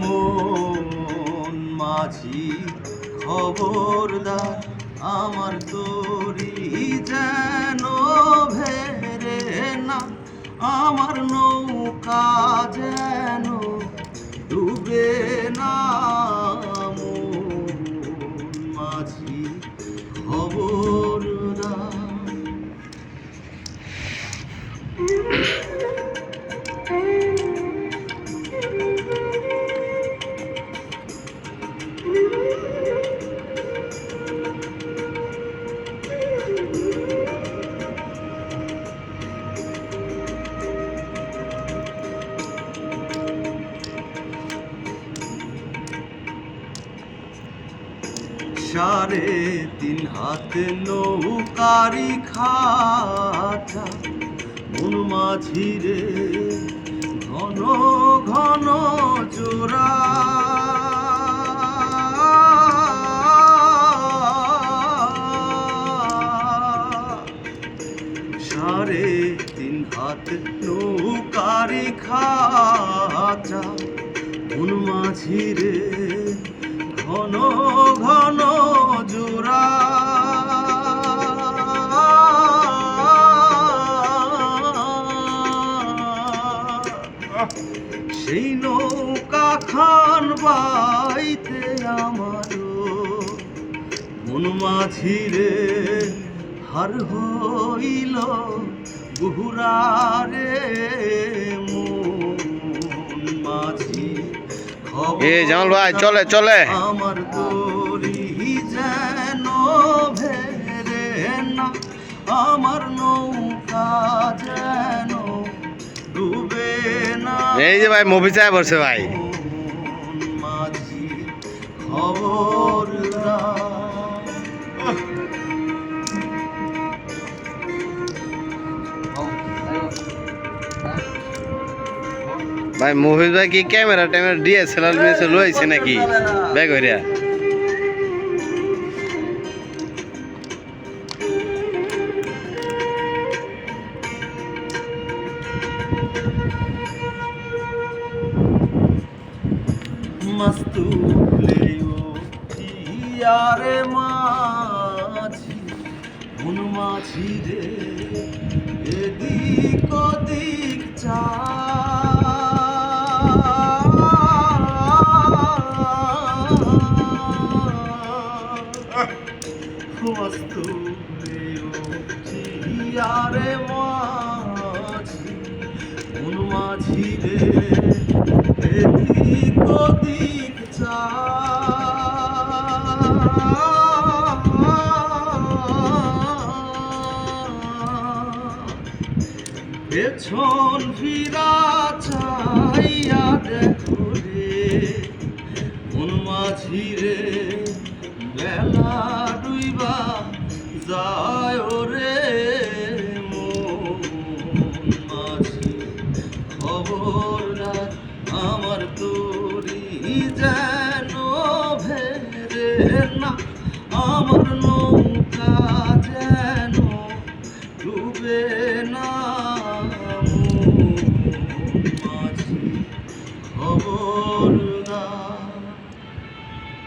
মন মাঝি খবরদার, আমার তরি যেন ভেরে না, আমার নৌকা যেন ডুবে না। মন মাঝি খবরদার। সাড়ে তিন হাত নৌকারি খাঁচা, মন মাঝি রে ঘন ঘন জোড়া। সাড়ে তিন হাত নৌকারি খাঁচা, মন মাঝি রে ঘন ঘন জোড়া। সেই নৌকা খান বাইতে আমার মন মাঝি রে হার হইল গুহুরা রে। মন মাঝি জামাল ভাই চলে চলে, আমার তরি যেন ভেরে না, আমার নৌকা যেন ডুবে না। এই যে ভাই মুভি চাই বসে ভাই। মাঝি খবরদার। ভাই মুভিজ ভাই কি ক্যামেরা ট্যামেরা ডিএসএলআর মিছে লইছে নাকি ব্যাগ হইরা? মস্তুলে ইয়ারে মাঝি, মন মাঝি রে এদিক ওদিক চা। মস্তুলে ইয়ারে মাঝি, মন মাঝি রে এদিক ওদিক চা। পেছন ফিরা চাইয়া দেখো রে মন মাঝি রে, বেলা ডুইবা যায় রে।